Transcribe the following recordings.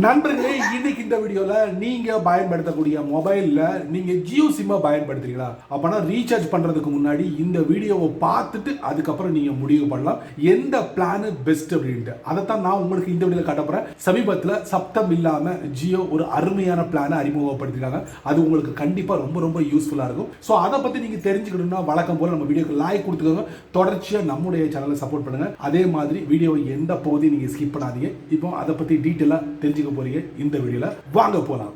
நண்பர்களே, இன்னைக்கு இந்த வீடியோல நீங்க பயன்படுத்தக்கூடிய மொபைல்ல நீங்க ஜியோ சிம்ம பயன்படுத்துறீங்களா? அப்பனா ரீசார்ஜ் பண்றதுக்கு முன்னாடி இந்த வீடியோவை பார்த்துட்டு அதுக்கப்புறம் நீங்க முடிவு பண்ணலாம் எந்த பிளான் பெஸ்ட் அப்படின்ட்டு. அதைத்தான் நான் உங்களுக்கு இந்த வீடியோல காட்ட போறேன். சமீபத்தில் சப்தம் இல்லாம ஜியோ ஒரு அருமையான பிளானை அறிமுகப்படுத்திருக்காங்க. அது உங்களுக்கு கண்டிப்பா ரொம்ப ரொம்ப யூஸ்ஃபுல்லா இருக்கும். ஸோ அதை பத்தி நீங்க தெரிஞ்சுக்கணும்னா வழக்கம் போல நம்ம வீடியோக்கு லைக் கொடுத்துக்கோங்க. தொடர்ச்சியா நம்முடைய சேனலை சப்போர்ட் பண்ணுங்க. அதே மாதிரி வீடியோவை எந்த பகுதியும் நீங்க ஸ்கிப் பண்ணாதீங்க. இப்போ அதை பத்தி டீட்டெயிலா தெரிஞ்சுக்க போறீங்க இந்த வீடியோல. வாங்க போலாம்.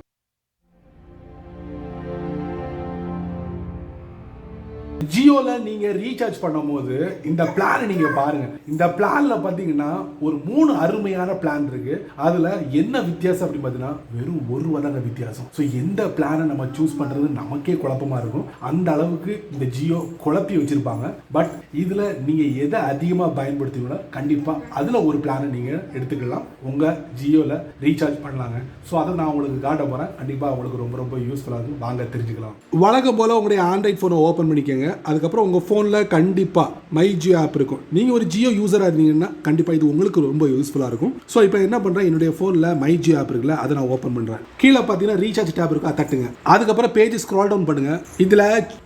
ஜியோல நீங்க ரீசார்ஜ் பண்ணும்போது இந்த பிளான் நீங்க பாருங்க. இந்த பிளான்ல பாத்தீங்கன்னா ஒரு 3 அருமையான பிளான் இருக்கு. அதுல என்ன வித்தியாசம் அப்படி பாத்தீங்கன்னா வெறும் ₹1 தாங்க வித்தியாசம். ஸோ எந்த பிளானை நம்ம சூஸ் பண்றது நமக்கே குழப்பமா இருக்கும். அந்த அளவுக்கு இந்த ஜியோ குழப்பி வச்சிருப்பாங்க. பட் இதுல நீங்க எதை அதிகமா பயன்படுத்துவீங்களோ கண்டிப்பா அதுல ஒரு பிளானை நீங்க எடுத்துக்கலாம். உங்க ஜியோல ரீசார்ஜ் பண்ணலாங்க. ஸோ அதை நான் உங்களுக்கு காட்ட போறேன். கண்டிப்பா உங்களுக்கு ரொம்ப ரொம்ப யூஸ்ஃபுல்லா இருக்கும். வாங்க தெரிஞ்சுக்கலாம். வழக்கம் போல உங்களுடைய ஆண்ட்ராய்ட் போனை ஓபன் பண்ணிக்கங்க. அதுக்கப்புறம் உங்கள் ஃபோனில் கண்டிப்பாக மை ஜியோ ஆப் இருக்கும். நீங்கள் ஒரு ஜியோ யூஸராக இருந்தீங்கன்னா கண்டிப்பாக இது உங்களுக்கு ரொம்ப யூஸ்ஃபுல்லாக இருக்கும். ஸோ இப்போ என்ன பண்ணுறேன், என்னுடைய ஃபோனில் மை ஜியோ ஆப் இருக்குல்ல, அதை நான் ஓப்பன் பண்ணுறேன். கீழே பார்த்தீங்கன்னா ரீசார்ஜ் டேப் இருக்கும், அதை தட்டுங்க. அதுக்கப்புறம் பேஜ் ஸ்க்ரால் டவுன் பண்ணுங்க. இதில்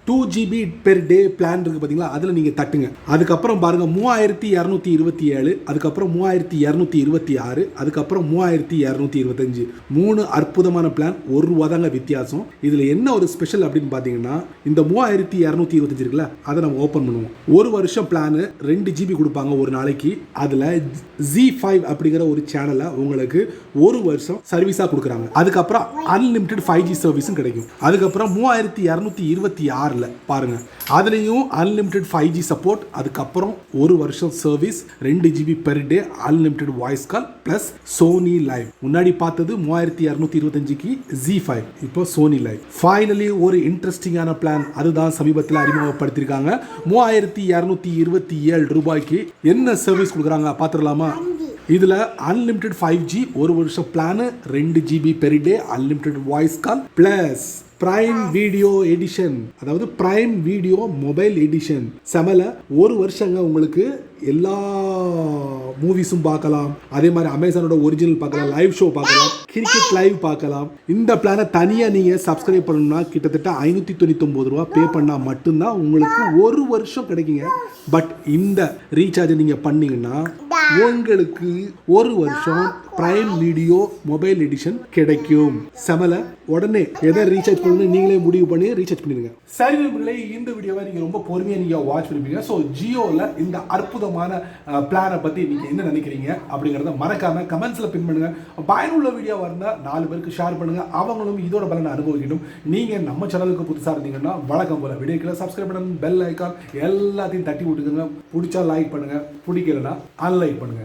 2 GB பெர் டே பிளான் இருக்குது பார்த்தீங்களா, அதில் நீங்கள் தட்டுங்க. அதுக்கப்புறம் பாருங்கள் 3227, அதுக்கப்புறம் 3226, அதுக்கப்புறம் 3225. 3 அற்புதமான பிளான். ₹1 தாங்க வித்தியாசம். இதில் என்ன ஒரு ஸ்பெஷல் அப்படின்னு பார்த்தீங்கன்னா, இந்த 3225 இருக்குல்ல, அதை நம்ம ஓபன் பண்ணுவோம். 1 வருஷம் பிளான் 2 GB கொடுப்பாங்க ஒரு நாளைக்கு. அதுல Z5 அப்படிங்கிற ஒரு சேனலை உங்களுக்கு 1 வருஷம் சர்வீஸா கொடுக்குறாங்க. அதுக்கப்புறம் அன்லிமிட்டெட் 5G சர்வீஸும் கிடைக்கும். அதுக்கப்புறம் 3226ல பாருங்க, அதுலயும் அன்லிமிட்டெட் 5G சப்போர்ட். அதுக்கப்புறம் 1 வருஷம் service, 2 GB per day, unlimited voice call plus Sony Liv. முன்னாடி பார்த்தது 3225க்கு Z5, இப்போ சோனி லைவ். ஃபைனலி ஒரு இன்ட்ரெஸ்டிங்கான பிளான், அதுதான் சமீபத்தில் அறிமுகப்படுத்திருக்காங்க. 3227 ரூபாய்க்கு என்ன சர்வீஸ் கொடுக்குறாங்க பார்த்துடலாமா? இதுல அன்லிமிட்டெட் 5G 1 வருஷம் plan, 2 GB per day, unlimited voice call plus prime video edition, அதாவது பிரைம் வீடியோ மொபைல் எடிஷன். செமல 1 வருஷங்க உங்களுக்கு எல்லா மூவிஸும் பார்க்கலாம். அதே மாதிரி அமேசானோட ஒரிஜினல் பார்க்கலாம், லைவ் ஷோ பார்க்கலாம், கிரிக்கெட் லைவ் பார்க்கலாம். இந்த பிளானை தனியாக நீங்கள் சப்ஸ்கிரைப் பண்ணணும்னா கிட்டத்தட்ட ₹599 பே பண்ணால் மட்டும்தான் உங்களுக்கு 1 வருஷம் கிடைக்குங்க. பட் இந்த ரீசார்ஜை நீங்கள் பண்ணீங்கன்னா உங்களுக்கு 1 வருஷம் பிரைம் வீடியோ மொபைல் எடிஷன் கிடைக்கும். செமல உடனே எதை ரீசார்ஜ் பண்ணணும் நீங்களே முடிவு பண்ணி ரீசார்ஜ் பண்ணிடுங்க. சரி நண்பர்களே, இந்த வீடியோவை நீங்கள் ரொம்ப பொறுமையாக நீங்கள் வாட்ச் பண்ணிப்பீங்க. ஸோ ஜியோவில் இந்த அற்புதமான பிளானை பற்றி நீங்கள் என்ன நினைக்கிறீங்க அப்படிங்கிறத மறக்காம கமெண்ட்ஸில் பின் பண்ணுங்க. பயனுள்ள வீடியோவாக இருந்தால் 4 பேருக்கு ஷேர் பண்ணுங்க, அவங்களும் இதோட பலனை அனுபவிக்கணும். நீங்கள் நம்ம சேனலுக்கு புதுசாக இருந்தீங்கன்னா வழக்கம் போல வீடியோக்களை சப்ஸ்கிரைப் பண்ணுங்க, பெல் ஐக்கான் எல்லாத்தையும் தட்டி விட்டுக்கோங்க. பிடிச்சா லைக் பண்ணுங்க, பிடிக்கலன்னா அன்லைக் பண்ணுங்க.